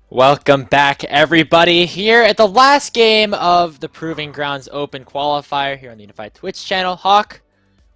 Welcome back, everybody, here at the last game of the Proving Grounds Open Qualifier here on the Unified Twitch channel. Hawk,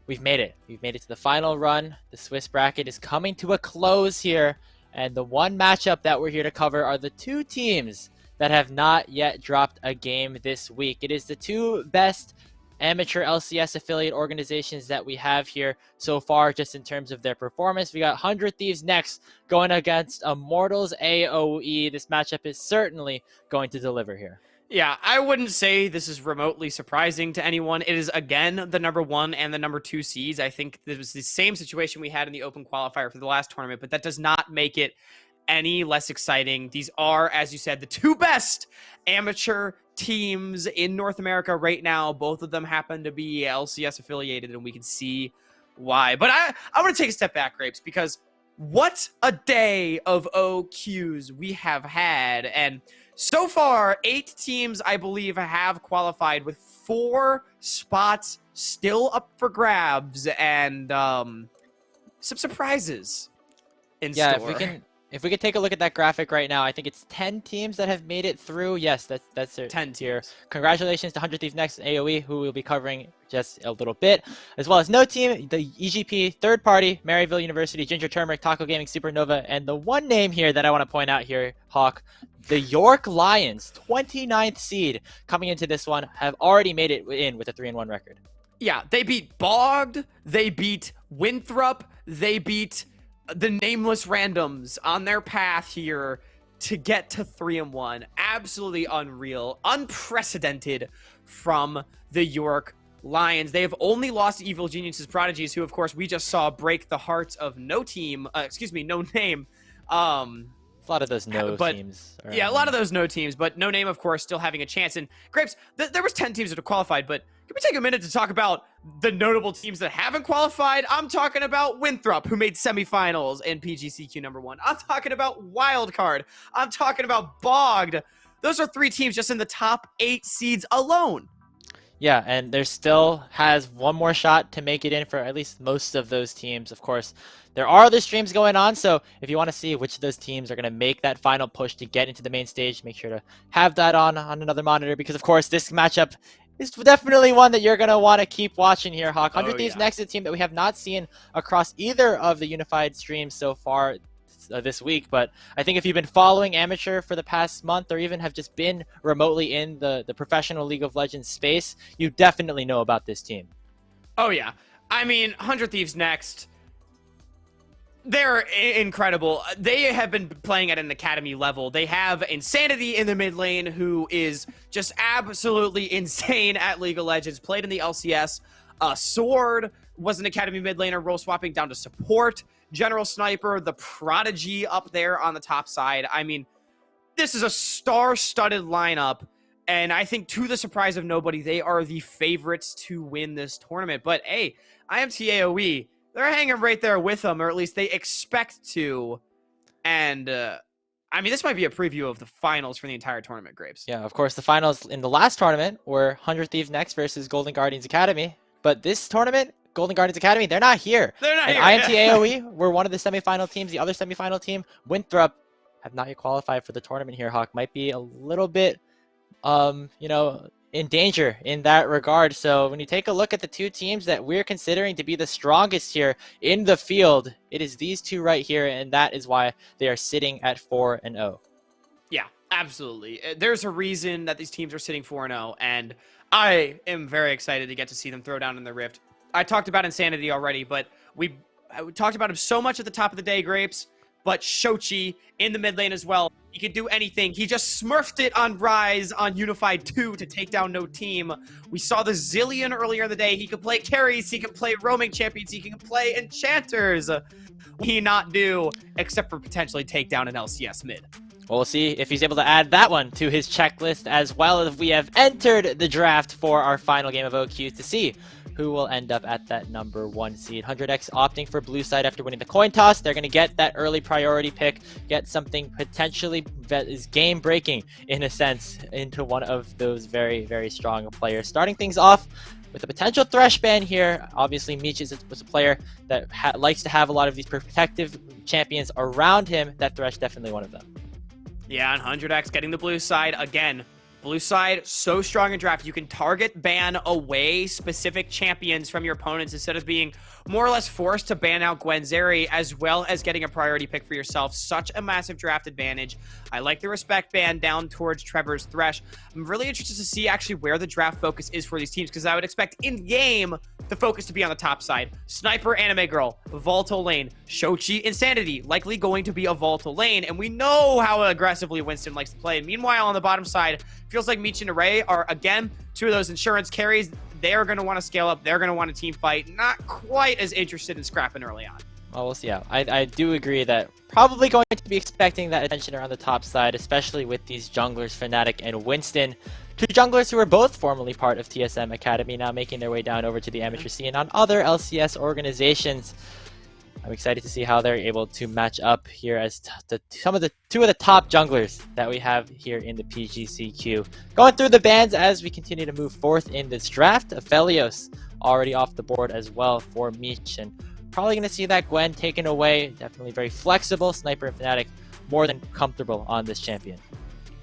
we've made it. We've made it to the final run. The Swiss bracket is coming to a close here, and the one matchup that we're here to cover are the two teams that have not yet dropped a game this week. It is the two best amateur LCS affiliate organizations that we have here so far, just in terms of their performance. We got 100 Thieves Next going against Immortals AOE. This matchup is certainly going to deliver here. Yeah, I wouldn't say this is remotely surprising to anyone. It is, again, the number 1 and the number 2 seeds. I think this was the same situation we had in the Open Qualifier for the last tournament, but that does not make it any less exciting. These are, as you said, the two best amateur teams in North America right now. Both of them happen to be LCS affiliated, and we can see why. But I want to take a step back, Grapes, because what a day of OQs we have had. And so far, 8 teams, I believe, have qualified, with 4 spots still up for grabs, and some surprises in store. If we could take a look at that graphic right now, I think it's 10 teams that have made it through. Yes, that's it. 10 here. teams. Congratulations to 100 Thieves Next AOE, who we'll be covering just a little bit, as well as no team, the EGP, third party, Maryville University, Ginger Turmeric, Taco Gaming, Supernova, and the one name here that I want to point out here, Hawk, the York Lions, 29th seed coming into this one, have already made it in with a 3-1 record. Yeah, they beat Bogged, they beat Winthrop, they beat the nameless randoms on their path here to get to 3-1. Absolutely unreal, unprecedented from the York Lions. They have only lost to Evil Genius's Prodigies, who of course we just saw break the hearts of no name. A lot of those teams. Yeah, a lot of those no teams, but no name, of course, still having a chance. And Grapes, there was 10 teams that have qualified, but can we take a minute to talk about the notable teams that haven't qualified? I'm talking about Winthrop, who made semifinals in PGCQ #1. I'm talking about Wildcard. I'm talking about Bogged. Those are 3 teams just in the top 8 seeds alone. Yeah, and there still has one more shot to make it in for at least most of those teams. Of course, there are other streams going on, so if you want to see which of those teams are going to make that final push to get into the main stage, make sure to have that on another monitor, because of course this matchup is definitely one that you're going to want to keep watching here, Hawk. 100 Thieves Next is a team that we have not seen across either of the unified streams so far this week, but I think if you've been following amateur for the past month, or even have just been remotely in the professional League of Legends space, you definitely know about this team. Oh yeah, I mean, 100 Thieves Next, they're incredible. They have been playing at an academy level. They have Insanity in the mid lane, who is just absolutely insane at League of Legends, played in the LCS. Sword was an academy mid laner, role swapping down to support. General Sniper, the Prodigy up there on the top side. I mean, this is a star-studded lineup, and I think to the surprise of nobody, they are the favorites to win this tournament. But hey, IMT AOE, they're hanging right there with them, or at least they expect to. And I mean, this might be a preview of the finals for the entire tournament, Grapes. Yeah, of course, the finals in the last tournament were 100 Thieves Next versus Golden Guardians Academy, but this tournament, Golden Guardians Academy, they're not here. They're not here. IMT AOE were one of the semifinal teams. The other semifinal team, Winthrop, have not yet qualified for the tournament here, Hawk. Might be a little bit, in danger in that regard. So when you take a look at the two teams that we're considering to be the strongest here in the field, it is these two right here, and that is why they are sitting at 4-0. Yeah, absolutely. There's a reason that these teams are sitting 4-0, and I am very excited to get to see them throw down in the Rift. I talked about Insanity already, but we talked about him so much at the top of the day, Grapes. But Shochi in the mid lane as well. He could do anything. He just smurfed it on Rise on Unified 2 to take down no team. We saw the Zillion earlier in the day. He could play carries. He can play roaming champions. He can play enchanters. What can he not do except for potentially take down an LCS mid? Well, we'll see if he's able to add that one to his checklist, as well as we have entered the draft for our final game of OQs to see who will end up at that number 1 seed. 100X opting for blue side after winning the coin toss. They're going to get that early priority pick, get something potentially that is game breaking in a sense into one of those very, very strong players. Starting things off with a potential Thresh ban here. Obviously, Meech was a player that likes to have a lot of these protective champions around him. That Thresh definitely one of them. Yeah, and 100x getting the blue side again. Blue side, so strong in draft. You can target ban away specific champions from your opponents instead of being more or less forced to ban out Gwenzeri, as well as getting a priority pick for yourself. Such a massive draft advantage. I like the respect ban down towards Trevor's Thresh. I'm really interested to see actually where the draft focus is for these teams, because I would expect in-game the focus to be on the top side. Sniper, Anime Girl, Volatile lane, Shochi, Insanity, likely going to be a Volatile lane, and we know how aggressively Winston likes to play. Meanwhile, on the bottom side, feels like Meech and Array are, again, two of those insurance carries. They're going to want to scale up. They're going to want a team fight. Not quite as interested in scrapping early on. Well, we'll see. Yeah, I do agree that probably going to be expecting that attention around the top side, especially with these junglers, Fnatic and Winston. Two junglers who were both formerly part of TSM Academy, now making their way down over to the amateur scene on other LCS organizations. I'm excited to see how they're able to match up here as two of the top junglers that we have here in the PGCQ. Going through the bans as we continue to move forth in this draft. Aphelios already off the board as well for Meech, and probably going to see that Gwen taken away. Definitely very flexible. Sniper and Fnatic more than comfortable on this champion.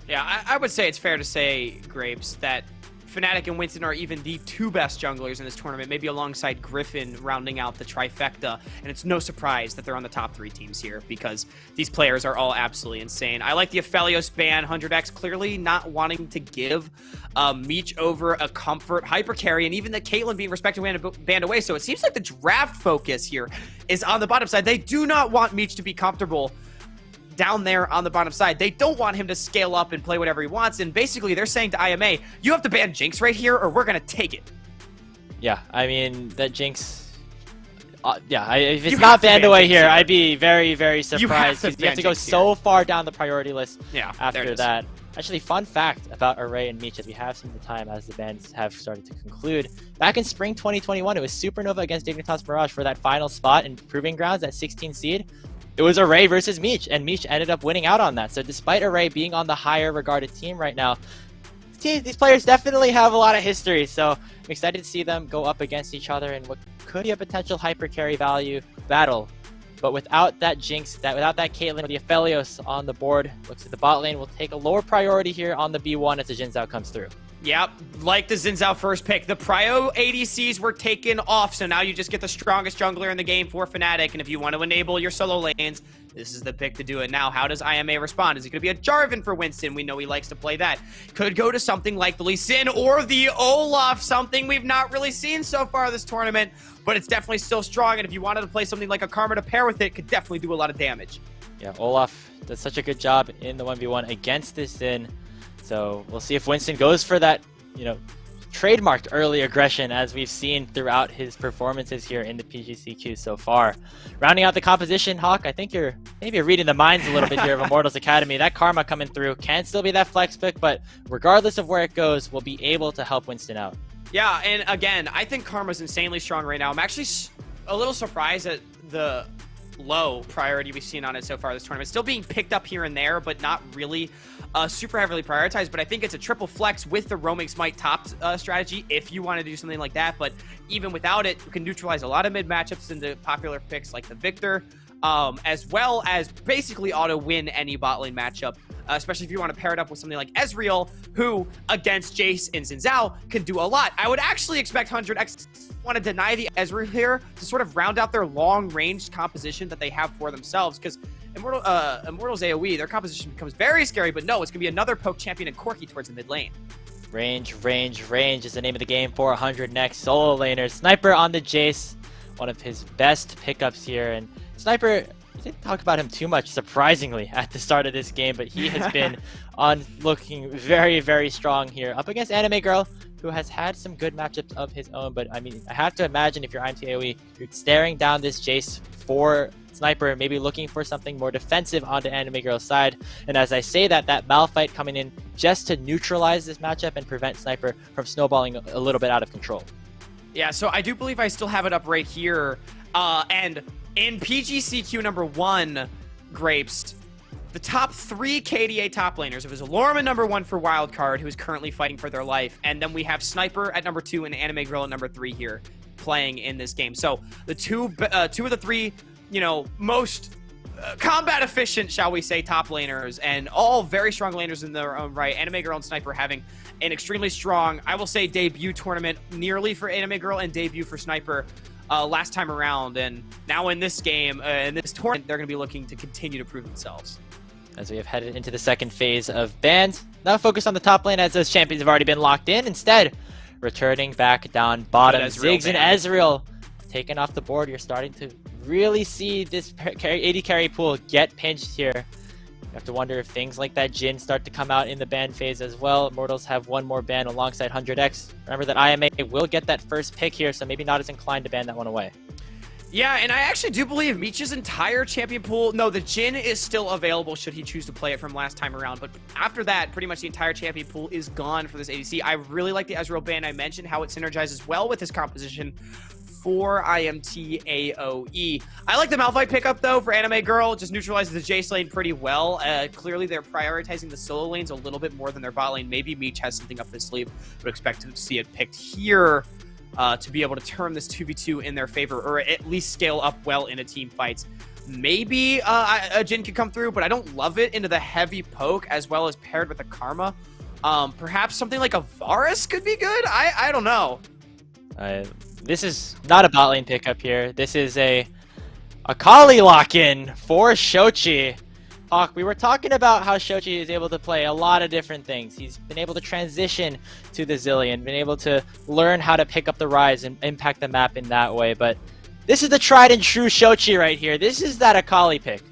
Yeah, I would say it's fair to say, Grapes, that Fnatic and Winston are even the two best junglers in this tournament, maybe alongside Griffin rounding out the trifecta, and it's no surprise that they're on the top three teams here because these players are all absolutely insane. I like the Aphelios ban, 100x clearly not wanting to give Meech over a comfort hyper carry, and even the Caitlyn being respectively banned away, so it seems like the draft focus here is on the bottom side. They do not want Meech to be comfortable down there on the bottom side. They don't want him to scale up and play whatever he wants, and basically they're saying to IMA, you have to ban Jinx right here or we're gonna take it. Yeah, I mean, that Jinx, if it's not banned away here, I'd be very, very surprised. You have to go so far down the priority list after that. Actually, fun fact about Array and Meech, as we have some of the time as the bans have started to conclude. Back in spring 2021, it was Supernova against Dignitas Mirage for that final spot in Proving Grounds, that 16 seed. It was Array versus Meech, and Meech ended up winning out on that. So despite Array being on the higher regarded team right now, these players definitely have a lot of history. So I'm excited to see them go up against each other in what could be a potential hyper carry value battle. But without that Jinx, without that Caitlyn, the Aphelios on the board, looks like the bot lane will take a lower priority here on the B1 as the Jin Zhao comes through. Yep, like the Xin Zhao first pick. The Prio ADCs were taken off, so now you just get the strongest jungler in the game for Fnatic, and if you want to enable your solo lanes, this is the pick to do it. Now, how does IMA respond? Is it going to be a Jarvan for Winston? We know he likes to play that. Could go to something like the Lee Sin or the Olaf, something we've not really seen so far this tournament, but it's definitely still strong, and if you wanted to play something like a Karma to pair with it, could definitely do a lot of damage. Yeah, Olaf does such a good job in the 1v1 against this Sin. So we'll see if Winston goes for that, trademarked early aggression as we've seen throughout his performances here in the PGCQ so far. Rounding out the composition, Hawk, I think you're reading the minds a little bit here of Immortals Academy. That Karma coming through can still be that flex pick, but regardless of where it goes, we'll be able to help Winston out. Yeah, and again, I think Karma's insanely strong right now. I'm actually a little surprised at the low priority we've seen on it so far this tournament. Still being picked up here and there, but not really super heavily prioritized. But I think it's a triple flex with the roaming smite top strategy if you want to do something like that. But even without it, you can neutralize a lot of mid matchups into popular picks like the Victor, as well as basically auto win any bot lane matchup, especially if you want to pair it up with something like Ezreal, who against Jace and Xin Zhao can do a lot. I would actually expect 100x want to deny the Ezreal here to sort of round out their long-range composition that they have for themselves, because Immortals AOE, their composition becomes very scary, but no, it's going to be another poke champion and Corki towards the mid lane. Range is the name of the game for 100 next solo laner. Sniper on the Jace, one of his best pickups here, and Sniper, we didn't talk about him too much, surprisingly, at the start of this game, but he has been looking very, very strong here up against Anime Girl, who has had some good matchups of his own. But I mean, I have to imagine if you're IMT you're staring down this Jace for Sniper, maybe looking for something more defensive onto Anime Girl's side. And as I say that Malphite coming in just to neutralize this matchup and prevent Sniper from snowballing a little bit out of control. Yeah, so I do believe I still have it up right here. And in PGCQ number 1, Grapes, the top 3 KDA top laners, it was Lorman number 1 for Wildcard, who is currently fighting for their life, and then we have Sniper at number 2 and Anime Girl at number 3 here playing in this game. So the two of the 3, most combat efficient, shall we say, top laners, and all very strong laners in their own right. Anime Girl and Sniper having an extremely strong, I will say, debut tournament nearly for Anime Girl and debut for Sniper last time around. And now in this game, in this tournament, they're going to be looking to continue to prove themselves. As we have headed into the second phase of bans, not focused on the top lane as those champions have already been locked in. Instead, returning back down bottom, Ziggs and Ezreal taken off the board. You're starting to really see this AD carry pool get pinched here. You have to wonder if things like that Jhin start to come out in the ban phase as well. Immortals have one more ban alongside 100x. Remember that IMA will get that first pick here, so maybe not as inclined to ban that one away. Yeah, and I actually do believe Meech's entire champion pool, no, the Jhin is still available should he choose to play it from last time around, but after that, pretty much the entire champion pool is gone for this ADC. I really like the Ezreal ban. I mentioned how it synergizes well with his composition for IMT AOE. I like the Malphite pickup, though, for Anime Girl. Just neutralizes the Jace lane pretty well. Clearly, they're prioritizing the solo lanes a little bit more than their bot lane. Maybe Meech has something up his sleeve. Would expect to see it picked here. To be able to turn this 2v2 in their favor, or at least scale up well into team fights. Maybe a Jhin could come through, but I don't love it into the heavy poke as well as paired with a Karma. Perhaps something like a Varus could be good? I don't know. This is not a bot lane pickup here. This is a Akali lock-in for Shochi. Hawk, we were talking about how Shochi is able to play a lot of different things. He's been able to transition to the Zillion, been able to learn how to pick up the Rise and impact the map in that way. But this is the tried and true Shochi right here. This is that Akali pick.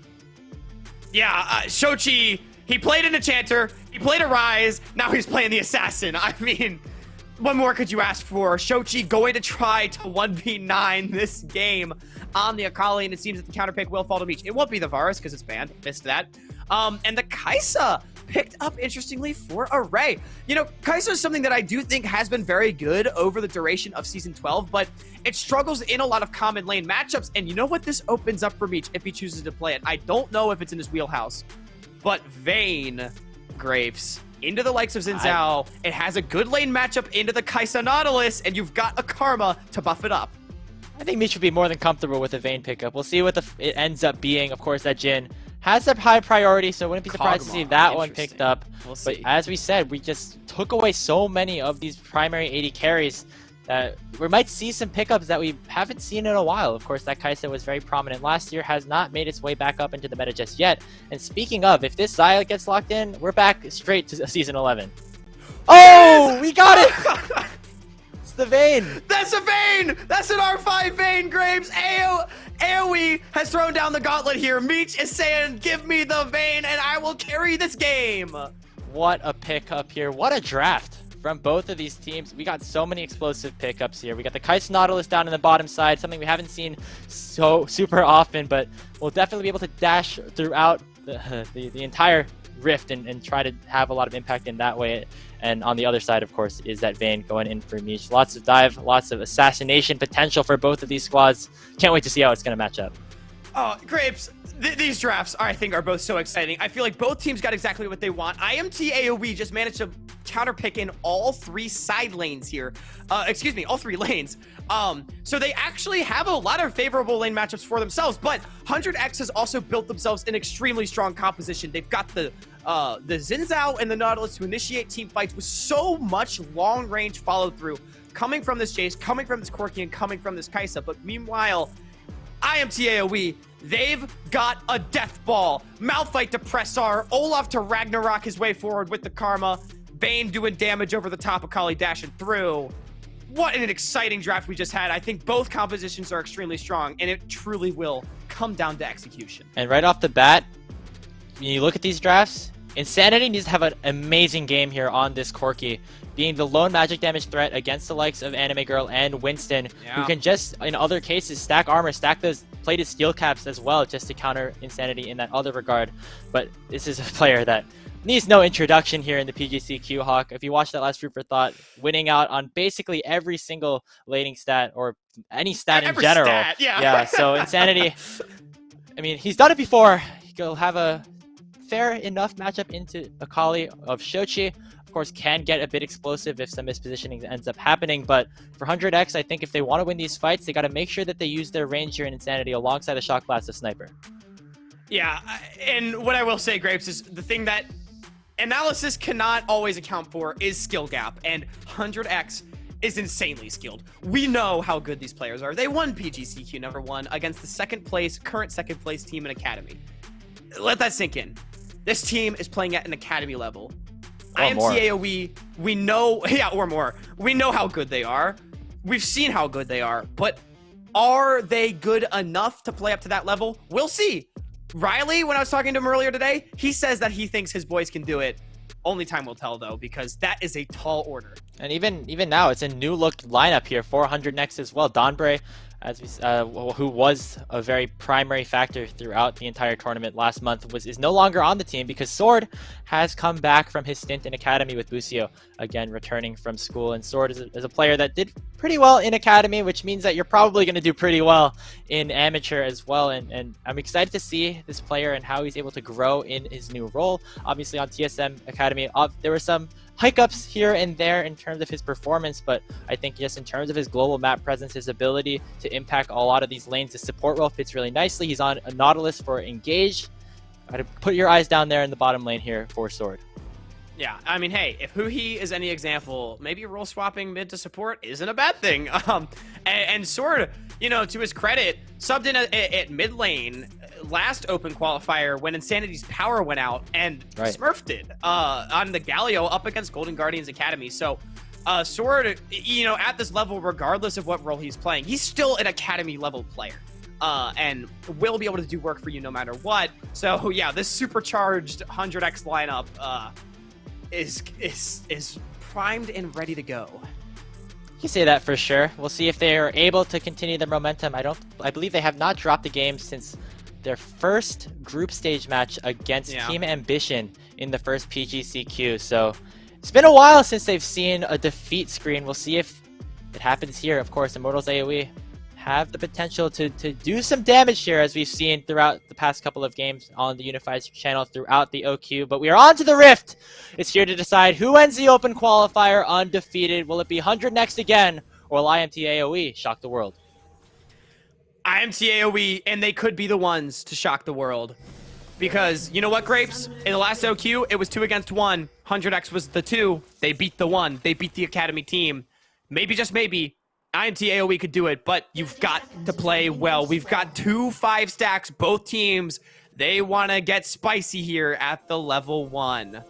Yeah, Shochi, he played an Enchanter, he played a Rise, now he's playing the Assassin. I mean, what more could you ask for? Shochi going to try to 1v9 this game on the Akali, and it seems that the counter pick will fall to Meech. It won't be the Varus because it's banned. Missed that. And the Kai'Sa picked up, interestingly, for Array. You know, Kai'Sa is something that I do think has been very good over the duration of Season 12, but it struggles in a lot of common lane matchups, and you know what this opens up for Meech if he chooses to play it? I don't know if it's in his wheelhouse, but Vayne Graves into the likes of Xin Zhao. It has a good lane matchup into the Kai'Sa Nautilus, and you've got a Karma to buff it up. I think Meech would be more than comfortable with a Vayne pickup. We'll see what it ends up being. Of course, that Jhin has a high priority, so wouldn't be surprised to see that one picked up. We'll see. But as we said, we just took away so many of these primary AD carries that we might see some pickups that we haven't seen in a while. Of course, that Kai'Sa was very prominent last year, has not made its way back up into the meta just yet. And speaking of, if this Xayah gets locked in, we're back straight to Season 11. Oh, we got it! It's the Vayne. That's a Vayne! That's an R5 Vayne, Graves. AOE has thrown down the gauntlet here. Meech is saying, give me the Vayne and I will carry this game. What a pickup here. What a draft from both of these teams. We got so many explosive pickups here. We got the Kai'Sa Nautilus down in the bottom side, something we haven't seen so super often, but we'll definitely be able to dash throughout the entire rift and try to have a lot of impact in that way. And on the other side, of course, is that Vayne going in for Meech. Lots of dive, lots of assassination potential for both of these squads. Can't wait to see how it's going to match up. Oh, Grapes, these drafts, I think, are both so exciting. I feel like both teams got exactly what they want. IMT AOE just managed to counterpick in all three side lanes here. Excuse me, all three lanes. So they actually have a lot of favorable lane matchups for themselves, but 100x has also built themselves an extremely strong composition. They've got the Xin Zhao and the Nautilus to initiate team fights with so much long-range follow-through coming from this Jace, coming from this Corki, and coming from this Kai'Sa. But meanwhile, IMT AOE, they've got a death ball. Malphite to Pressar, Olaf to Ragnarok his way forward with the Karma, Vayne doing damage over the top of Kali dashing through. What an exciting draft we just had. I think both compositions are extremely strong, and it truly will come down to execution. And right off the bat, when you look at these drafts, Insanity needs to have an amazing game here on this Corki, being the lone magic damage threat against the likes of Anime Girl and Winston, who can just, in other cases, stack armor, stack those plated steel caps as well, just to counter Insanity in that other regard. But this is a player that needs no introduction here in the PGCQ, Hawk. If you watch that last Food for Thought, winning out on basically every single laning stat, or any stat in general. Stat, yeah, so Insanity, I mean, he's done it before. He'll have a fair enough matchup into Akali of Shochi. Of course, can get a bit explosive if some mispositioning ends up happening, but for 100x, I think if they want to win these fights, they got to make sure that they use their range here in Insanity alongside the Shock Blast of Sniper. Yeah, and what I will say, Grapes, is the thing that analysis cannot always account for is skill gap, and 100x is insanely skilled. We know how good these players are. They won PGCQ #1 against the current second place team in Academy. Let that sink in. This team is playing at an Academy level. IMT AOE, we know, yeah, or more. We know how good they are. We've seen how good they are, but are they good enough to play up to that level? We'll see. Riley, when I was talking to him earlier today, he says that he thinks his boys can do it. Only time will tell, though, because that is a tall order. And even now, it's a new look lineup here. 400 next as well. Donbre, as we, who was a very primary factor throughout the entire tournament last month, is no longer on the team because Sword has come back from his stint in Academy with Busio, again returning from school. And Sword is a player that did pretty well in Academy, which means that you're probably going to do pretty well in Amateur as well. And I'm excited to see this player and how he's able to grow in his new role. Obviously on TSM Academy, there were some hiccups here and there in terms of his performance, but I think just in terms of his global map presence, his ability to impact a lot of these lanes, his support role fits really nicely. He's on a Nautilus for Engage. Gotta put your eyes down there in the bottom lane here for Sword. Yeah, I mean, hey, if Huhi is any example, maybe role swapping mid to support isn't a bad thing. And Sword, you know, to his credit, subbed in at mid lane last open qualifier when Insanity's power went out and smurfed it on the Galio up against Golden Guardians Academy. So Sword, you know, at this level, regardless of what role he's playing, he's still an Academy level player. And will be able to do work for you no matter what. So yeah, this supercharged 100x lineup is primed and ready to go. You can say that for sure. We'll see if they are able to continue the momentum. I believe they have not dropped the game since their first group stage match against Team Ambition in the first PGCQ. So it's been a while since they've seen a defeat screen. We'll see if it happens here. Of course, Immortals AOE have the potential to do some damage here, as we've seen throughout the past couple of games on the Unified channel throughout the OQ. But we are on to the Rift. It's here to decide who ends the open qualifier undefeated. Will it be 100 next again, or will IMT AOE shock the world? IMT AOE, and they could be the ones to shock the world. Because, you know what, Grapes? In the last OQ, it was 2 against 1. 100x was the 2. They beat the 1. They beat the Academy team. Maybe, just maybe, IMT AOE could do it, but you've got to play well. We've got 2 5 stacks, both teams. They want to get spicy here at the level 1.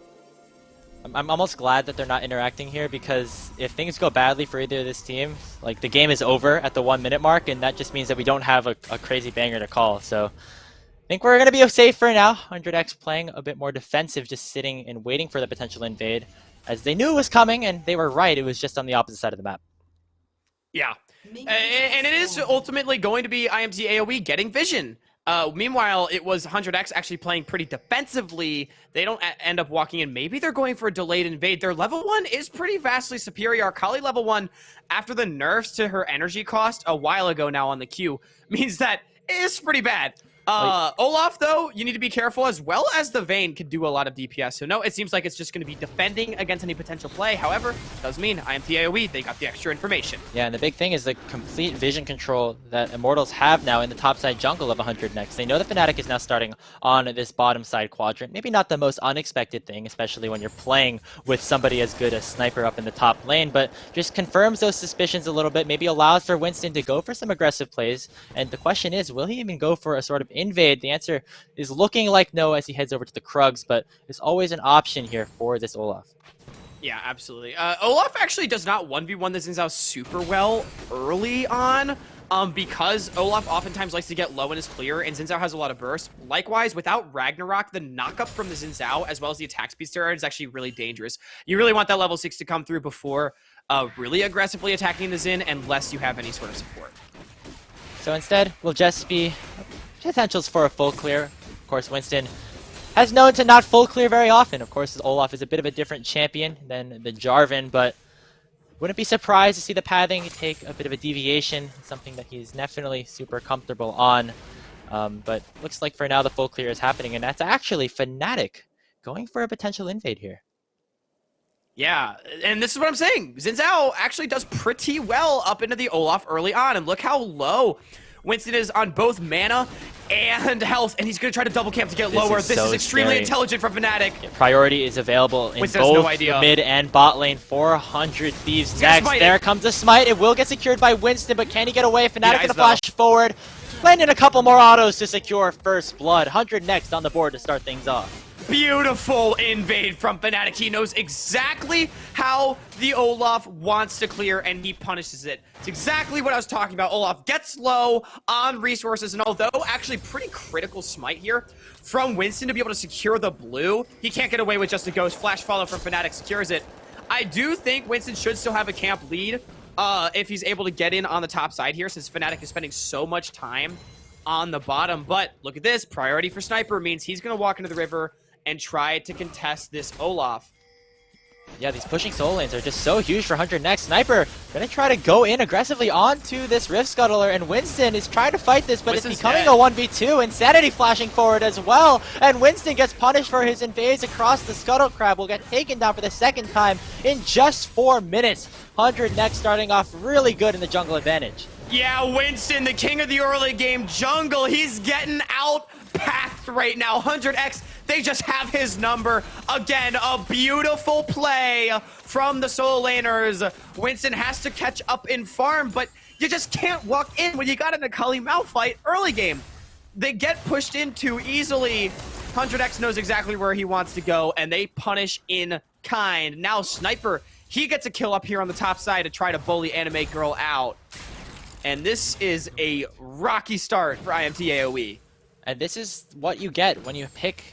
I'm almost glad that they're not interacting here, because if things go badly for either of this team, like, the game is over at the 1 minute mark, and that just means that we don't have a crazy banger to call. So I think we're going to be safe for now. 100x playing a bit more defensive, just sitting and waiting for the potential invade, as they knew it was coming, and they were right. It was just on the opposite side of the map. Yeah, and it is ultimately going to be IMT AOE getting vision. Meanwhile, it was 100x actually playing pretty defensively. They don't end up walking in. Maybe they're going for a delayed invade. Their level 1 is pretty vastly superior. Kali level 1, after the nerfs to her energy cost a while ago now on the queue, means that it's pretty bad. Olaf, though, you need to be careful, as well as the Vayne can do a lot of DPS. So no, it seems like it's just going to be defending against any potential play. However, does mean IMT AOE, they got the extra information. Yeah, and the big thing is the complete vision control that Immortals have now in the topside jungle of 100 next. They know the Fnatic is now starting on this bottom side quadrant. Maybe not the most unexpected thing, especially when you're playing with somebody as good as Sniper up in the top lane, but just confirms those suspicions a little bit, maybe allows for Winston to go for some aggressive plays. And the question is, will he even go for a sort of invade? The answer is looking like no, as he heads over to the Krugs, but there's always an option here for this Olaf. Yeah, absolutely. Olaf actually does not 1v1 the Xin Zhao super well early on, because Olaf oftentimes likes to get low in his clear, and Xin Zhao has a lot of burst. Likewise, without Ragnarok, the knockup from the Xin Zhao, as well as the attack speed steroid, is actually really dangerous. You really want that level 6 to come through before really aggressively attacking the Xin, unless you have any sort of support. So instead, we'll just be potentials for a full clear. Of course, Winston has known to not full clear very often. Of course, Olaf is a bit of a different champion than the Jarvan, but wouldn't be surprised to see the pathing take a bit of a deviation, something that he's definitely super comfortable on. But looks like for now the full clear is happening, and that's actually Fnatic going for a potential invade here. Yeah, and this is what I'm saying. Xin Zhao actually does pretty well up into the Olaf early on, and look how low Winston is on both mana and health, and he's going to try to double camp to get lower. This is extremely scary. intelligent from Fnatic. Yeah, priority is available in Winston both has no the mid and bot lane. 400 Thieves He's Next. gonna There comes a smite. It will get secured by Winston, but can he get away? Fnatic Nice, gonna flash forward. Landing a couple more autos to secure first blood. 100 Next on the board to start things off. Beautiful invade from Fnatic. He knows exactly how the Olaf wants to clear, and he punishes it. It's exactly what I was talking about. Olaf gets low on resources, and although actually pretty critical smite here from Winston to be able to secure the blue, he can't get away with just a ghost. Flash follow from Fnatic secures it. I do think Winston should still have a camp lead if he's able to get in on the top side here, since Fnatic is spending so much time on the bottom. But look at this. Priority for Sniper means he's going to walk into the river and try to contest this Olaf. Yeah, these pushing soul lanes are just so huge for 100 Next. Sniper gonna try to go in aggressively onto this Rift Scuttler, and Winston is trying to fight this, but Winston's it's becoming dead. a 1v2. Insanity flashing forward as well, and Winston gets punished for his invades across the Scuttle Crab. Will get taken down for the second time in just 4 minutes. 100 Next starting off really good in the jungle advantage. Yeah, Winston, the king of the early game jungle, he's getting out pathed right now. 100x, they just have his number. Again, a beautiful play from the solo laners. Winston has to catch up in farm, but you just can't walk in when you got an Akali Malphite early game. They get pushed in too easily. 100x knows exactly where he wants to go, and they punish in kind. Now Sniper, he gets a kill up here on the top side to try to bully Anime Girl out. And this is a rocky start for IMT AOE. And this is what you get when you pick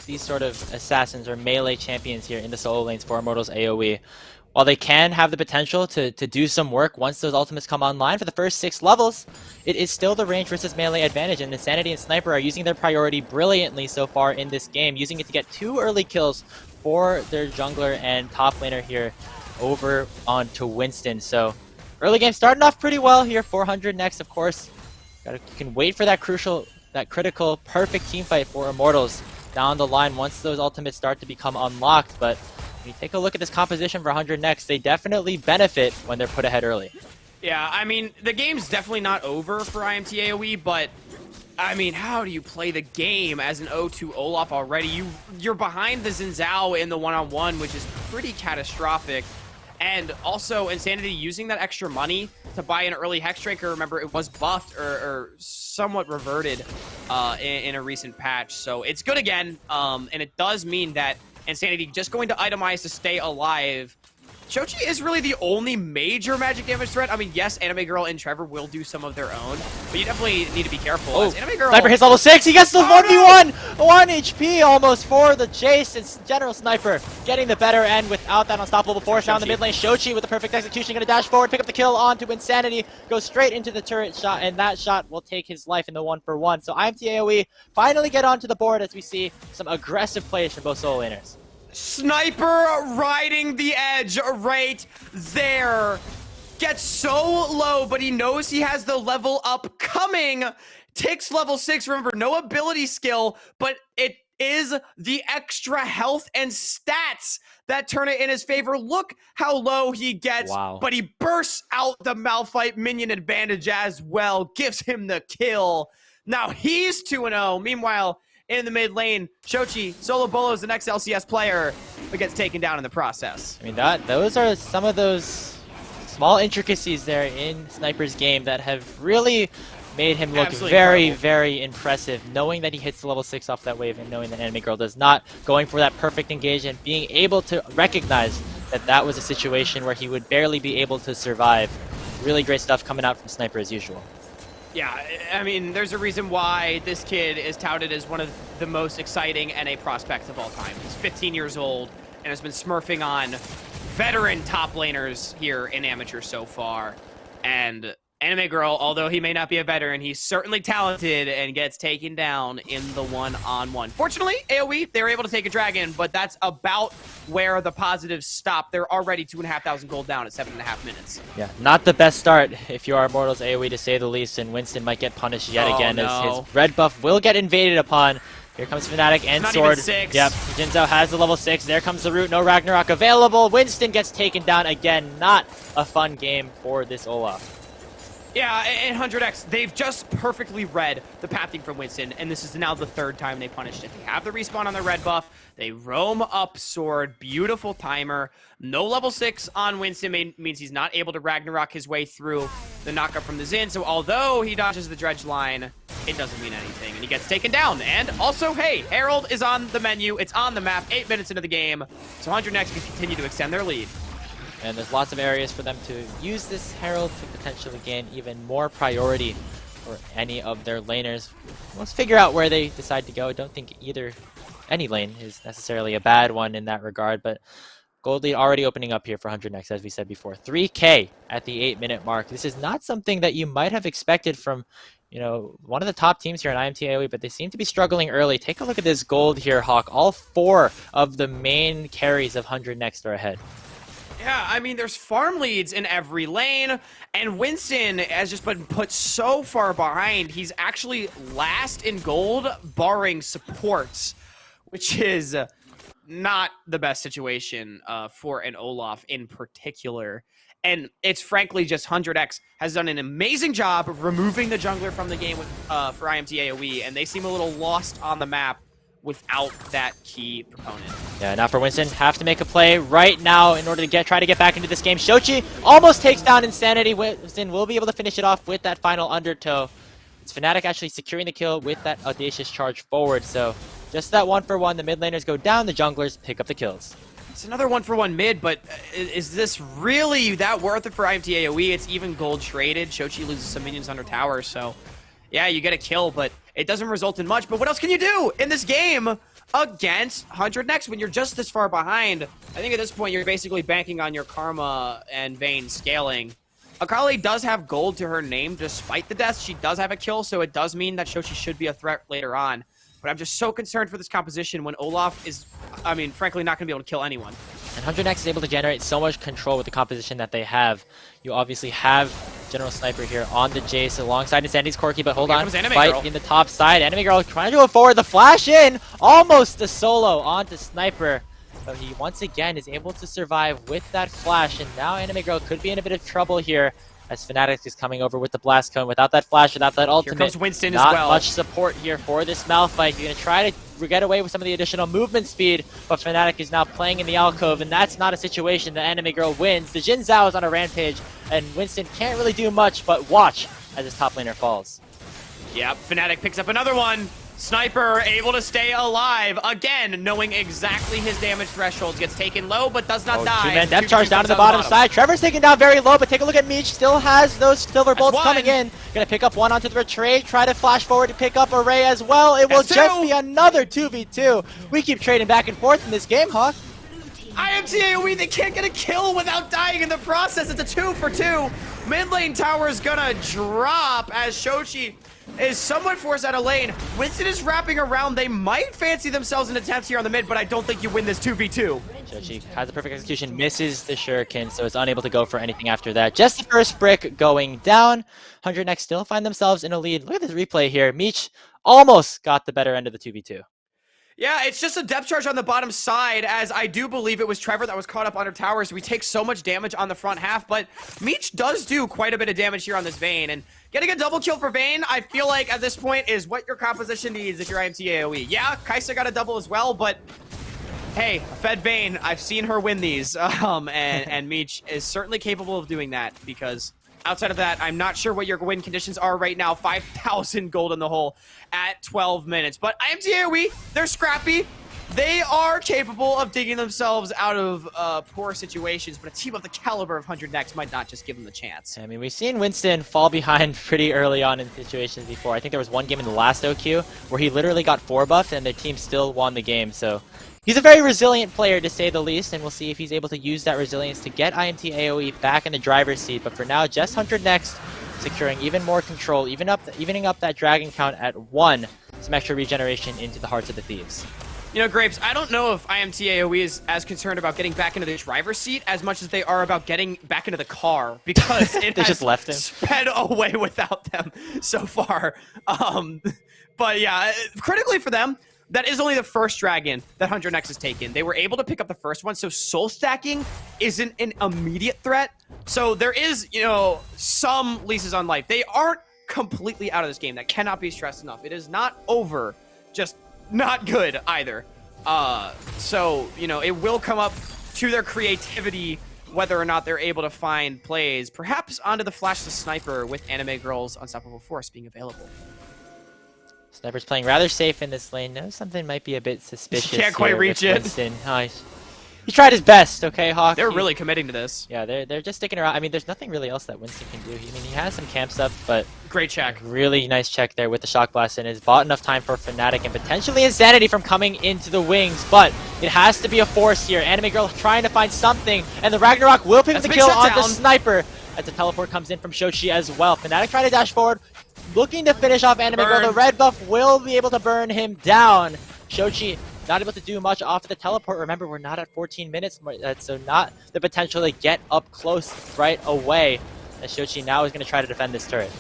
these sort of assassins or melee champions here in the solo lanes for Immortals AOE. While they can have the potential to do some work once those ultimates come online for the first 6 levels, it is still the range versus melee advantage, and Insanity and Sniper are using their priority brilliantly so far in this game, using it to get 2 early kills for their jungler and top laner here over onto Winston. So early game starting off pretty well here. 400 Next, of course. You can wait for that critical, perfect team fight for Immortals down the line once those ultimates start to become unlocked. But when you take a look at this composition for 100 Next, they definitely benefit when they're put ahead early. Yeah, I mean, the game's definitely not over for IMT AOE, but I mean, how do you play the game as an 0-2 Olaf already? You're behind the Xin Zhao in the one-on-one, which is pretty catastrophic. And also, Insanity using that extra money to buy an early Hexdrinker. Remember, it was buffed or somewhat reverted in a recent patch. So it's good again, and it does mean that Insanity just going to itemize to stay alive. Shochi is really the only major magic damage threat. I mean, yes, Anime Girl and Trevor will do some of their own, but you definitely need to be careful. Oh, Anime Girl, Sniper hits level 6. He gets the 1v1. 1 HP almost for the chase. It's General Sniper getting the better end without that unstoppable force. Now in the mid lane, Shochi with the perfect execution, going to dash forward, pick up the kill onto Insanity, go straight into the turret shot, and that shot will take his life in the 1-for-1. So IMT AOE finally get onto the board as we see some aggressive plays from both solo laners. Sniper riding the edge right there. Gets so low, but he knows he has the level up coming. Takes level 6. Remember, no ability skill, but it is the extra health and stats that turn it in his favor. Look how low he gets, but he bursts out the Malphite minion advantage as well. Gives him the kill. Now he's 2-0. Meanwhile, in the mid lane, Shochi, Solo Bolo is the next LCS player, but gets taken down in the process. I mean, those are some of those small intricacies there in Sniper's game that have really made him look very impressive, knowing that he hits the level 6 off that wave and knowing that Anime Girl does not, going for that perfect engagement, being able to recognize that that was a situation where he would barely be able to survive. Really great stuff coming out from Sniper as usual. Yeah, I mean, there's a reason why this kid is touted as one of the most exciting NA prospects of all time. He's 15 years old and has been smurfing on veteran top laners here in Amateur so far. And Anime Girl, although he may not be a veteran, he's certainly talented and gets taken down in the one-on-one. Fortunately, AoE, they were able to take a dragon, but that's about where the positives stop. They're already 2,500 gold down at 7.5 minutes. Yeah, not the best start if you are Immortals AoE, to say the least, and Winston might get punished yet again as his red buff will get invaded upon. Here comes Fnatic and Sword. Yep, Xin Zhao has the level 6. There comes the root. No Ragnarok available. Winston gets taken down again. Not a fun game for this Olaf. Yeah, and 100x, they've just perfectly read the pathing from Winston, and this is now the third time they punished it. They have the respawn on their red buff, they roam up sword, beautiful timer. No level 6 on Winston means he's not able to Ragnarok his way through the knockup from the Xin, so although he dodges the dredge line, it doesn't mean anything, and he gets taken down. And also, hey, Herald is on the menu, it's on the map, 8 minutes into the game, so 100x can continue to extend their lead. And there's lots of areas for them to use this Herald to potentially gain even more priority for any of their laners. Let's figure out where they decide to go. I don't think any lane is necessarily a bad one in that regard, but gold lead already opening up here for 100x, as we said before. 3K at the 8-minute mark. This is not something that you might have expected from, you know, one of the top teams here in IMT AOE, but they seem to be struggling early. Take a look at this gold here, Hawk. All 4 of the main carries of 100 Next are ahead. Yeah, I mean, there's farm leads in every lane, and Winston has just been put so far behind. He's actually last in gold, barring supports, which is not the best situation for an Olaf in particular. And it's frankly just 100x has done an amazing job of removing the jungler from the game for IMT AOE, and they seem a little lost on the map without that key proponent. Yeah, now for Winston, have to make a play right now in order to try to get back into this game. Shochi almost takes down Insanity. Winston will be able to finish it off with that final undertow. It's Fnatic actually securing the kill with that audacious charge forward. So just that 1-for-1, the mid laners go down, the junglers pick up the kills. It's another 1-for-1 mid, but is this really that worth it for IMT AOE? It's even gold traded. Shochi loses some minions under tower, so yeah, you get a kill, but it doesn't result in much. But what else can you do in this game against 100 Next when you're just this far behind? I think at this point, you're basically banking on your Karma and Vayne scaling. Akali does have gold to her name despite the deaths. She does have a kill, so it does mean that Shochi should be a threat later on. But I'm just so concerned for this composition when Olaf is, I mean, frankly, not going to be able to kill anyone. And 100x is able to generate so much control with the composition that they have. You obviously have General Sniper here on the Jace alongside Insanity's Corki, but hold on, fight in the top side. Enemy Girl trying to go forward, the flash in, almost a solo onto Sniper. But he once again is able to survive with that flash, and now Enemy Girl could be in a bit of trouble here as Fnatic is coming over with the Blast Cone. Without that flash, without that ultimate, here comes Winston not as well. much support here for this Malphite. You're going to try to get away with some of the additional movement speed, but Fnatic is now playing in the alcove, and that's not a situation that Enemy Girl wins. The Jin Zhao is on a rampage, and Winston can't really do much but watch as his top laner falls. Yep, Fnatic picks up another one. Sniper able to stay alive again, knowing exactly his damage threshold. Gets taken low, but does not die. Two-man depth charge down to the bottom side. Trevor's taken down very low, but take a look at Meech. Still has those silver bolts coming in. Gonna pick up one onto the retreat. Try to flash forward to pick up Array as well. It will just be another 2v2. We keep trading back and forth in this game, Hawk. IMT AOE, they can't get a kill without dying in the process. It's a 2-for-2. Mid lane tower is gonna drop as Shochi is somewhat forced out of lane. Winston is wrapping around. They might fancy themselves an attempt here on the mid, but I don't think you win this 2v2. Shochi has the perfect execution, misses the shuriken, so it's unable to go for anything after that. Just the first brick going down. 100 Next still find themselves in a lead. Look at this replay here. Meech almost got the better end of the 2v2. Yeah, it's just a depth charge on the bottom side, as I do believe it was Trevor that was caught up under towers. We take so much damage on the front half, but Meech does do quite a bit of damage here on this Vayne, and getting a double kill for Vayne, I feel like at this point is what your composition needs if you're IMT AOE. Yeah, Kai'Sa got a double as well, but hey, Fed Vayne, I've seen her win these, and Meech is certainly capable of doing that, because outside of that, I'm not sure what your win conditions are right now. 5,000 gold in the hole at 12 minutes. But IMT AOE, they're scrappy. They are capable of digging themselves out of poor situations, but a team of the caliber of 100 Next might not just give them the chance. I mean, we've seen Winston fall behind pretty early on in situations before. I think there was one game in the last OQ where he literally got 4-buffed and the team still won the game. So he's a very resilient player, to say the least, and we'll see if he's able to use that resilience to get IMT AOE back in the driver's seat. But for now, just 100 Next, securing even more control, evening up that dragon count at 1, some extra regeneration into the hearts of the Thieves. You know, Grapes, I don't know if IMT AOE is as concerned about getting back into the driver's seat as much as they are about getting back into the car, because it they has just left him. Sped away without them so far. But yeah, critically for them, that is only the first dragon that 100 Next has taken. They were able to pick up the first one, so soul stacking isn't an immediate threat. So there is, you know, some leases on life. They aren't completely out of this game. That cannot be stressed enough. It is not over, just not good either. So, you know, it will come up to their creativity whether or not they're able to find plays, perhaps onto the flashless sniper with Anime Girl's Unstoppable Force being available. Sniper's playing rather safe in this lane. No, something might be a bit suspicious. Can't quite reach it. Winston. He tried his best, okay, Hawk? They're really committing to this. Yeah, they're just sticking around. I mean, there's nothing really else that Winston can do. I mean, he has some camps up, but great check. Really nice check there with the Shock Blast, and has bought enough time for Fnatic and potentially Insanity from coming into the wings, but it has to be a force here. Anime Girl trying to find something, and the Ragnarok will pick up the kill on the Sniper as the teleport comes in from Shochi as well. Fnatic trying to dash forward, looking to finish off Anime Girl. The red buff will be able to burn him down. Shochi not able to do much off of the teleport. Remember, we're not at 14 minutes, so not the potential to get up close right away. As Shochi now is going to try to defend this turret.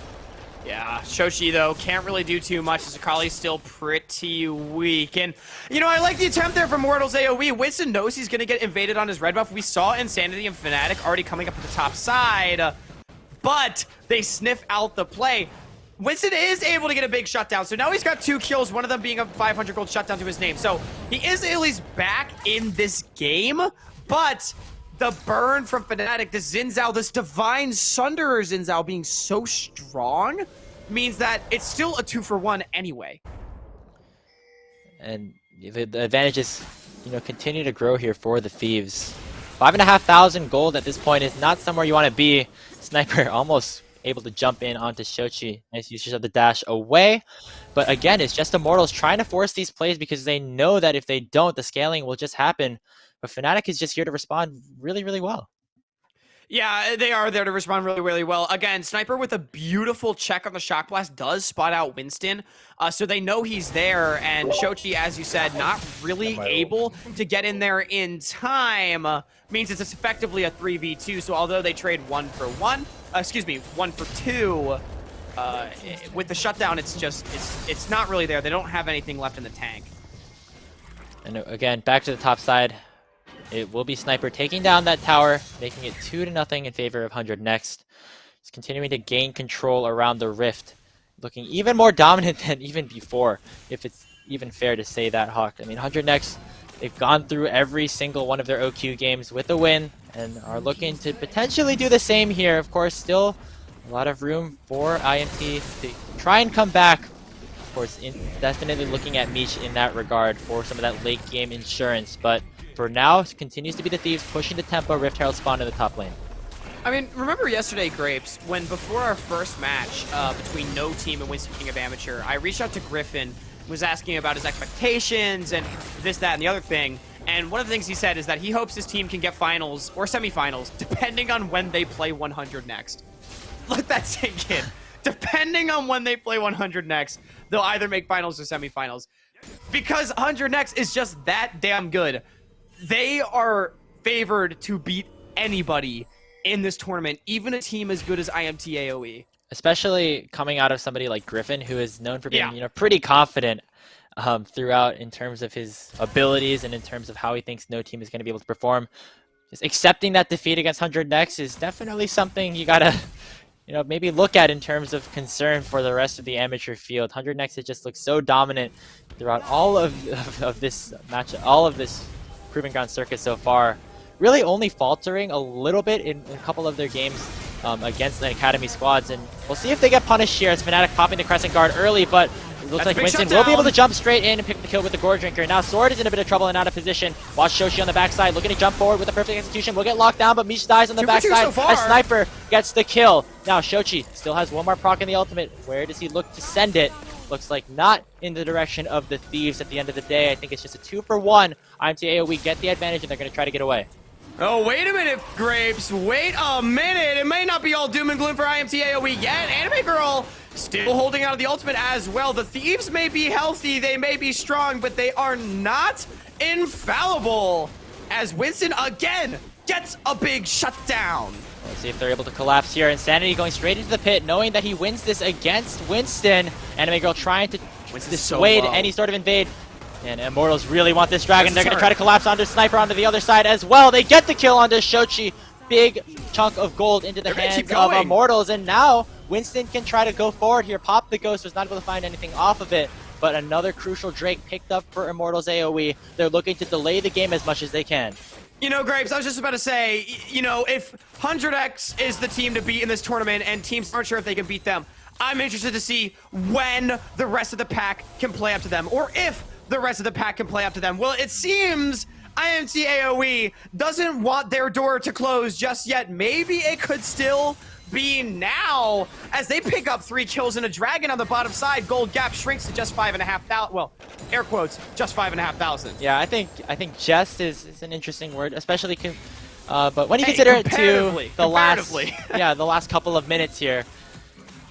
Yeah, Shochi, though, can't really do too much as Akali's still pretty weak. And, you know, I like the attempt there from Immortals AOE. Winston knows he's going to get invaded on his red buff. We saw Insanity and Fnatic already coming up at the top side, but they sniff out the play. Winston is able to get a big shutdown, so now he's got 2 kills, one of them being a 500 gold shutdown to his name. So he is at least back in this game, but the burn from Fnatic, the Xin Zhao, this Divine Sunderer Xin Zhao being so strong means that it's still a 2-for-1 anyway. And the advantages, you know, continue to grow here for the Thieves. 5,500 gold at this point is not somewhere you want to be. Sniper almost able to jump in onto Shochi. Nice usage of the dash away. But again, it's just Immortals trying to force these plays because they know that if they don't, the scaling will just happen. But Fnatic is just here to respond really, really well. Yeah, they are there to respond really, really well. Again, Sniper with a beautiful check on the Shock Blast does spot out Winston, so they know he's there, and Shochi, as you said, not really able to get in there in time, means it's effectively a 3v2, so although they trade 1 for 2, with the shutdown, it's not really there. They don't have anything left in the tank. And again, back to the top side. It will be Sniper taking down that tower, making it 2-0 in favor of 100 Next. He's continuing to gain control around the Rift, looking even more dominant than even before, if it's even fair to say that, Hawk. I mean, 100 Next, they've gone through every single one of their OQ games with a win, and are looking to potentially do the same here. Of course, still a lot of room for IMT to try and come back. Of course, definitely looking at Meech in that regard for some of that late game insurance, but for now, it continues to be the Thieves pushing the tempo. Rift Herald spawn in the top lane. I mean, remember yesterday, Grapes, when before our first match between No Team and Winston King of Amateur, I reached out to Griffin, was asking about his expectations and this, that, and the other thing. And one of the things he said is that he hopes his team can get finals or semifinals, depending on when they play 100 Next. Let that sink in. Depending on when they play 100 Next, they'll either make finals or semifinals. Because 100 Next is just that damn good. They are favored to beat anybody in this tournament, even a team as good as IMT AOE. Especially coming out of somebody like Griffin, who is known for being, you know, pretty confident throughout in terms of his abilities and in terms of how he thinks No Team is going to be able to perform. Just accepting that defeat against 100 Next is definitely something you gotta, you know, maybe look at in terms of concern for the rest of the amateur field. 100 Next has just looked so dominant throughout all of this match, all of this Proving Ground circuit so far, really only faltering a little bit in a couple of their games against the Academy squads, and we'll see if they get punished here as Fnatic popping the Crescent Guard early, but it looks like Winston will be able to jump straight in and pick the kill with the Gore Drinker. Now Sword is in a bit of trouble and out of position. Watch Shoshi on the backside, looking to jump forward with a perfect execution. Will get locked down, but Mish dies on the backside as Sniper gets the kill. Now Shochi still has one more proc in the ultimate. Where does he look to send it? Looks like not in the direction of the Thieves at the end of the day. I think it's just a 2-for-1. IMT AOE get the advantage, and they're going to try to get away. Oh, wait a minute, Grapes. Wait a minute. It may not be all doom and gloom for IMT AOE yet. Anime Girl still holding out of the ultimate as well. The Thieves may be healthy, they may be strong, but they are not infallible. As Winston again gets a big shutdown. Let's see if they're able to collapse here. Insanity going straight into the pit, knowing that he wins this against Winston. Anime Girl trying to dissuade any sort of invade. And Immortals really want this dragon. They're going to try to collapse onto Sniper onto the other side as well. They get the kill onto Shochi. Big chunk of gold into the hands of Immortals. And now Winston can try to go forward here. Pop the Ghost, was not able to find anything off of it. But another crucial Drake picked up for Immortals AOE. They're looking to delay the game as much as they can. You know, Grapes, I was just about to say, you know, if 100X is the team to beat in this tournament and teams aren't sure if they can beat them, I'm interested to see when the rest of the pack can play up to them, or if the rest of the pack can play up to them. Well, it seems IMT AOE doesn't want their door to close just yet. Maybe it could still be now as they pick up 3 kills and a dragon on the bottom side. Gold gap shrinks to just 5,500. Well, air quotes, just 5,500. Yeah, I think just is an interesting word, especially but when you consider it to the last couple of minutes here,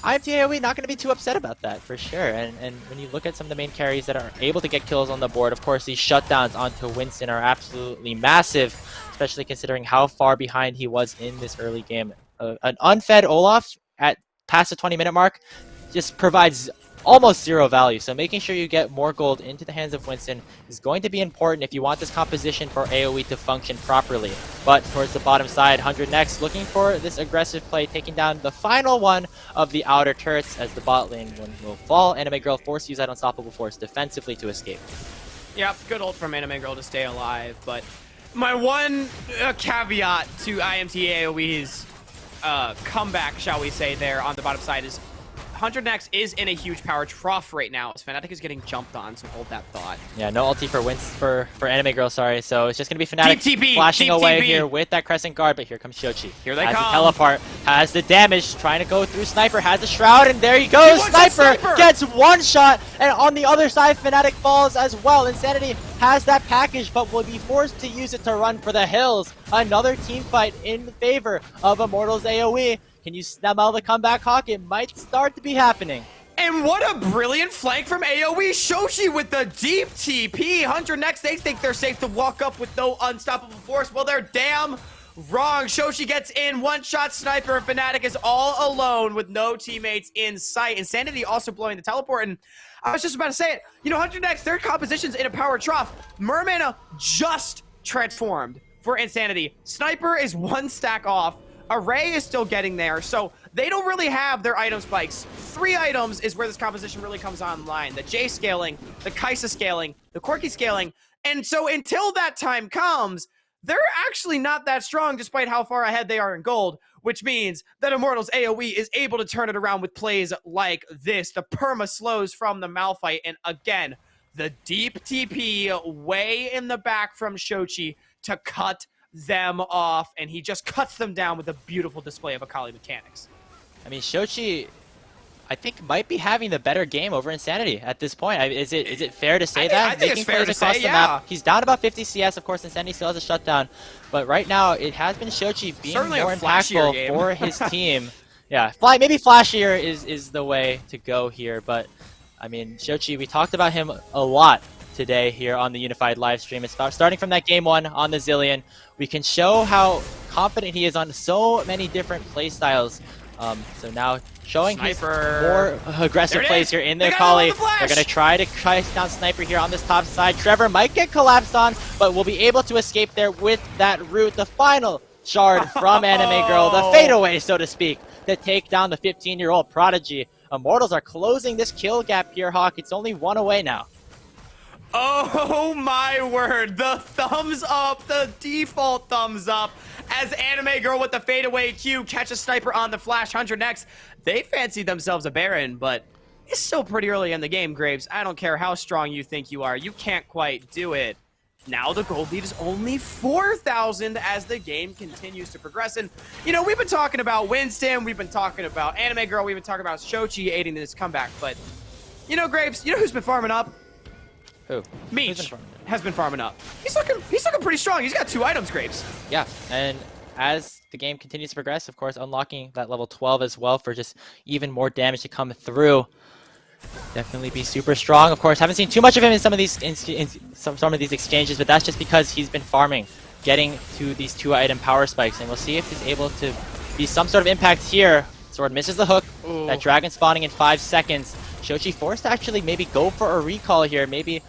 IMT AOE not going to be too upset about that for sure. And when you look at some of the main carries that are able to get kills on the board, of course these shutdowns onto Winston are absolutely massive, especially considering how far behind he was in this early game. An unfed Olaf at past the 20-minute mark just provides almost zero value. So making sure you get more gold into the hands of Winston is going to be important if you want this composition for AOE to function properly. But towards the bottom side, 100 Next looking for this aggressive play, taking down the final one of the outer turrets as the bot lane one will fall. Anime Girl forced to use that Unstoppable Force defensively to escape. Yep, good ult from Anime Girl to stay alive. But my one caveat to IMT AOE's comeback, shall we say, there on the bottom side is 100 Next is in a huge power trough right now. Fnatic is getting jumped on, so hold that thought. Yeah, no ulti for Anime Girl, sorry. So it's just going to be Fnatic flashing away here with that Crescent Guard, but here comes Shochi. Here they come. Has the teleport, has the damage, trying to go through Sniper, has the Shroud, and there he goes! Sniper gets one shot, and on the other side, Fnatic falls as well. Insanity has that package, but will be forced to use it to run for the hills. Another team fight in favor of Immortals AOE. Can you smell the comeback, Hawk? It might start to be happening. And what a brilliant flank from AOE. Shochi with the deep TP. 100 Next, they think they're safe to walk up with no Unstoppable Force. Well, they're damn wrong. Shochi gets in, one-shot Sniper, and Fnatic is all alone with no teammates in sight. Insanity also blowing the teleport, and I was just about to say it. You know, 100 Next, their composition's in a power trough. Mermana just transformed for Insanity. Sniper is one stack off. Array is still getting there, so they don't really have their item spikes. 3 items is where this composition really comes online. The J scaling, the Kaisa scaling, the Corki scaling. And so until that time comes, they're actually not that strong despite how far ahead they are in gold, which means that Immortals AOE is able to turn it around with plays like this. The perma slows from the Malphite, and again, the deep TP way in the back from Shochi to cut them off, and he just cuts them down with a beautiful display of Akali mechanics. I mean, Shochi, I think, might be having the better game over Insanity at this point. Is it fair to say that? I think it's fair to say, yeah. He's down about 50 CS, of course. Insanity still has a shutdown, but right now it has been Shochi being certainly more impactful for his team. Yeah, maybe flashier is the way to go here, but I mean, Shochi, we talked about him a lot today here on the Unified live stream. It's starting from that game 1 on the Zillion. We can show how confident he is on so many different play styles. So now showing his more aggressive plays here in their Kali. They're going to try to price down Sniper here on this top side. Trevor might get collapsed on, but will be able to escape there with that root. The final shard from Anime Girl, the fadeaway, so to speak, to take down the 15-year-old prodigy. Immortals are closing this kill gap here, Hawk. It's only 1 away now. Oh my word, the thumbs up, the default thumbs up, as Anime Girl with the fadeaway Q catches Sniper on the flash. 100 Next, they fancy themselves a Baron, but it's still pretty early in the game, Graves. I don't care how strong you think you are, you can't quite do it. Now the gold lead is only 4,000 as the game continues to progress. And, you know, we've been talking about Winston, we've been talking about Anime Girl, we've been talking about Shochi aiding this comeback, but, you know, Graves, you know who's been farming up? Who? Meech has been farming up. He's looking pretty strong. He's got 2 items, Graves. Yeah, and as the game continues to progress, of course, unlocking that level 12 as well for just even more damage to come through. Definitely be super strong. Of course, haven't seen too much of him in some of these some of these exchanges, but that's just because he's been farming, getting to these 2-item power spikes, and we'll see if he's able to be some sort of impact here. Sword misses the hook. That dragon spawning in 5 seconds. Shochi forced to actually maybe go for a recall here, maybe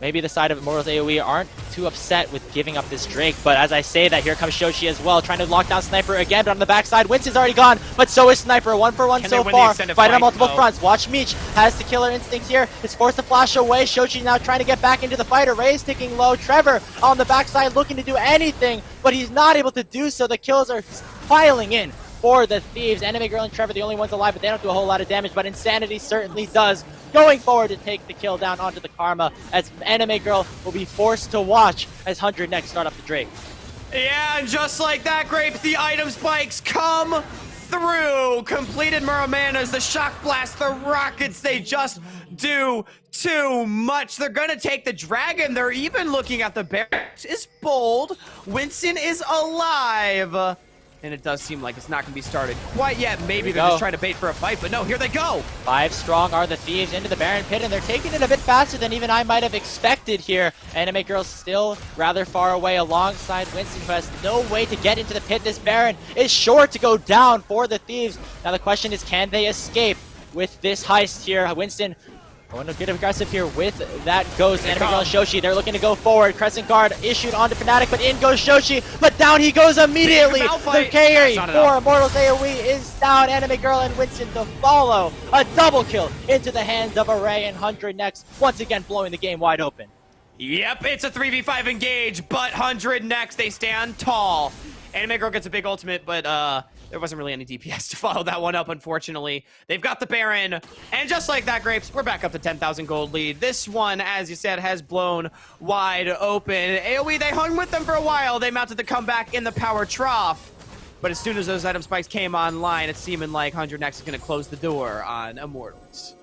maybe the side of Immortals AOE aren't too upset with giving up this Drake, but as I say that, here comes Shoshi as well, trying to lock down Sniper again, but on the backside, Winston's already gone, but so is Sniper, 1-for-1 so far, fighting on multiple fronts. Watch Meech, has the killer instinct here, is forced to flash away, Shoshi now trying to get back into the fight, Array's ticking low, Trevor on the backside looking to do anything, but he's not able to do so, the kills are piling in for the Thieves. Anime Girl and Trevor the only ones alive, but they don't do a whole lot of damage, but Insanity certainly does. Going forward to take the kill down onto the Karma, as Anime Girl will be forced to watch as 100 Next start up the Drake. Yeah, and just like that, Grapes, the item spikes come through. Completed Muramanas, the Shock Blast, the Rockets, they just do too much. They're gonna take the Dragon. They're even looking at the Barracks. Is bold. Winston is alive. And it does seem like it's not going to be started quite yet. Maybe they're just trying to bait for a fight, but no, here they go. 5 strong are the Thieves into the Baron Pit, and they're taking it a bit faster than even I might have expected here. Anime Girl still rather far away alongside Winston, who has no way to get into the pit. This Baron is sure to go down for the Thieves. Now the question is, can they escape with this heist here? Winston going to get aggressive here with that Ghost. Anime Girl and Shoshi, they're looking to go forward. Crescent Guard issued onto Fnatic, but in goes Shoshi, but down he goes immediately. The carry for Immortals AOE is down. Anime Girl and Winston to follow. A double kill into the hands of Array and 100 Next, once again blowing the game wide open. Yep, it's a 3v5 engage, but 100 Next, they stand tall. Anime Girl gets a big ultimate, but there wasn't really any DPS to follow that one up, unfortunately. They've got the Baron, and just like that, Grapes, we're back up to 10,000 gold lead. This one, as you said, has blown wide open. AoE, they hung with them for a while. They mounted the comeback in the power trough. But as soon as those item spikes came online, it's seeming like 100 Next is going to close the door on Immortals.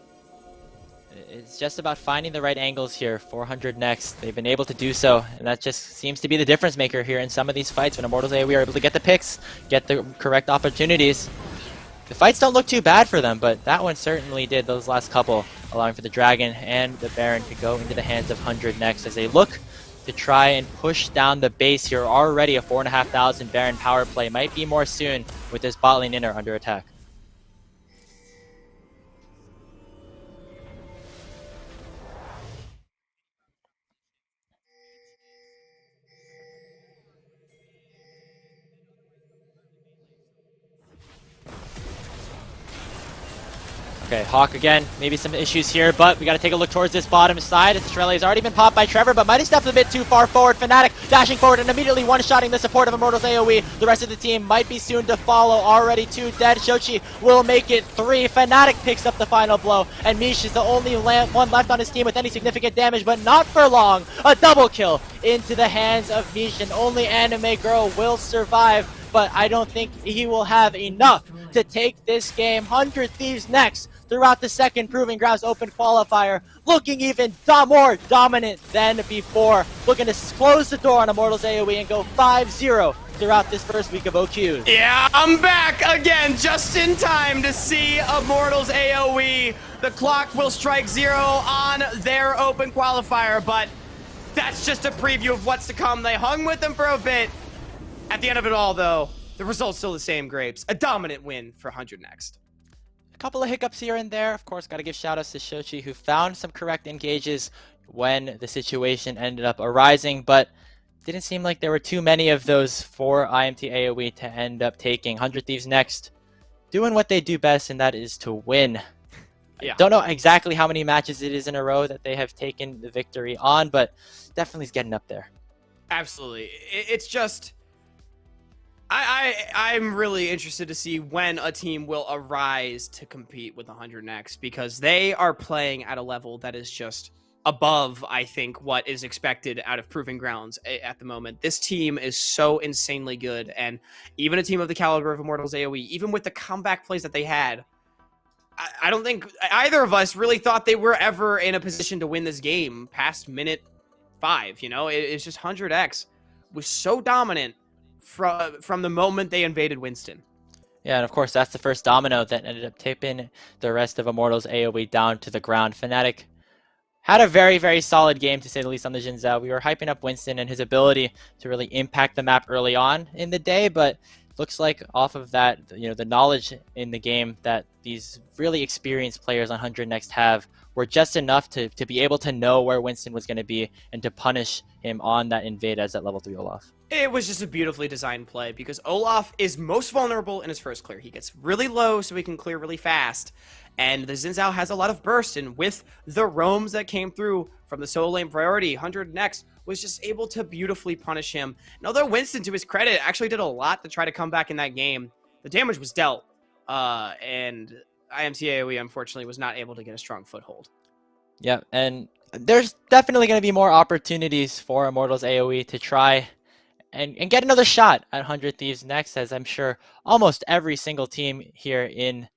It's just about finding the right angles here for 100 Next. They've been able to do so, and that just seems to be the difference maker here in some of these fights when Immortals AOE are able to get the picks, get the correct opportunities. The fights don't look too bad for them, but that one certainly did, those last couple, allowing for the Dragon and the Baron to go into the hands of 100 Next as they look to try and push down the base here. Already a 4,500 Baron power play. Might be more soon with this bot lane inner under attack. Okay, Hawk again, maybe some issues here, but we got to take a look towards this bottom side. Estrella has already been popped by Trevor, but might have stepped a bit too far forward. Fnatic dashing forward and immediately one-shotting the support of Immortals AOE. The rest of the team might be soon to follow. Already 2 dead. Shochi will make it 3. Fnatic picks up the final blow, and Mish is the only one left on his team with any significant damage, but not for long. A double kill into the hands of Mish, and only Anime Girl will survive, but I don't think he will have enough to take this game. 100 Thieves Next throughout the second Proving Grounds Open Qualifier, looking even more dominant than before, looking to close the door on Immortals AOE and go 5-0 throughout this first week of OQs. Yeah, I'm back again just in time to see Immortals AOE. The clock will strike 0 on their Open Qualifier, but that's just a preview of what's to come. They hung with them for a bit. At the end of it all, though, the result's still the same, Grapes. A dominant win for 100 Next. A couple of hiccups here and there. Of course, got to give shout-outs to Shochi, who found some correct engages when the situation ended up arising, but didn't seem like there were too many of those for IMT AOE to end up taking. 100 Thieves Next, doing what they do best, and that is to win. Yeah. I don't know exactly how many matches it is in a row that they have taken the victory on, but definitely is getting up there. Absolutely. It's just... I'm really interested to see when a team will arise to compete with 100 Next, because they are playing at a level that is just above, I think, what is expected out of Proving Grounds at the moment. This team is so insanely good, and even a team of the caliber of Immortals AOE, even with the comeback plays that they had, I don't think either of us really thought they were ever in a position to win this game past minute 5, you know? It's just 100X was so dominant from the moment they invaded Winston. Yeah, and of course, that's the first domino that ended up tipping the rest of Immortals AOE down to the ground. Fnatic had a very, very solid game, to say the least, on the Jinzhou. We were hyping up Winston and his ability to really impact the map early on in the day, but looks like off of that, the knowledge in the game that these really experienced players on 100 Next have were just enough to be able to know where Winston was going to be and to punish him on that invade as that level 3 Olaf. It was just a beautifully designed play because Olaf is most vulnerable in his first clear. He gets really low so he can clear really fast. And the Xin Zhao has a lot of burst, and with the roams that came through from the solo lane priority, 100 Next was just able to beautifully punish him. And although Winston, to his credit, actually did a lot to try to come back in that game, the damage was dealt. And IMT AOE, unfortunately, was not able to get a strong foothold. Yeah, and there's definitely going to be more opportunities for Immortals AOE to try and get another shot at 100 Thieves Next, as I'm sure almost every single team here in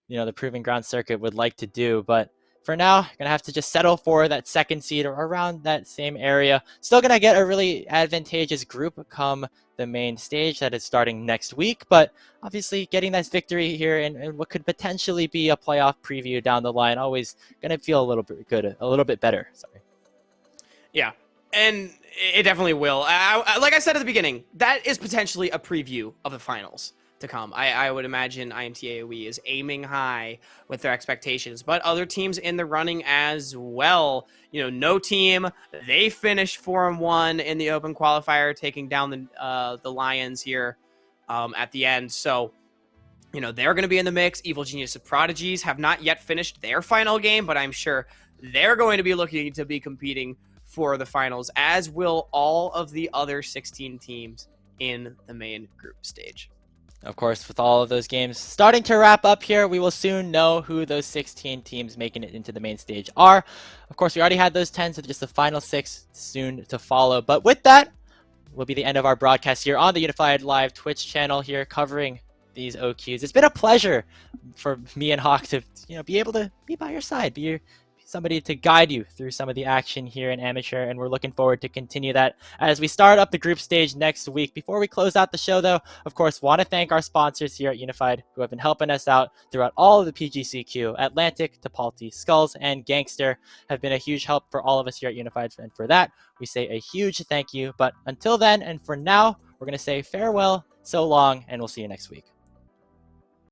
the Proving Ground circuit would like to do. But for now, you're gonna have to just settle for that second seed or around that same area. Still gonna get a really advantageous group come the main stage that is starting next week, but obviously getting that victory here and what could potentially be a playoff preview down the line, always gonna feel a little bit good, a little bit better. Sorry. Yeah, and it definitely will. Like I said at the beginning, that is potentially a preview of the finals to come. I would imagine IMT AOE is aiming high with their expectations, but other teams in the running as well. No team, they finished 4-1 in the open qualifier, taking down the Lions here at the end. So, they're going to be in the mix. Evil Genius and Prodigies have not yet finished their final game, but I'm sure they're going to be looking to be competing for the finals, as will all of the other 16 teams in the main group stage. Of course, with all of those games starting to wrap up here, we will soon know who those 16 teams making it into the main stage are. Of course, we already had those 10, so just the final 6 soon to follow. But with that, will be the end of our broadcast here on the Unified Live Twitch channel here covering these OQs. It's been a pleasure for me and Hawk to be able to be by your side, be somebody to guide you through some of the action here in Amateur, and we're looking forward to continue that as we start up the group stage next week. Before we close out the show, though, of course, want to thank our sponsors here at Unified who have been helping us out throughout all of the PGCQ. Atlantic, Topalti, Skulls, and Gangster have been a huge help for all of us here at Unified, and for that, we say a huge thank you. But until then, and for now, we're going to say farewell, so long, and we'll see you next week.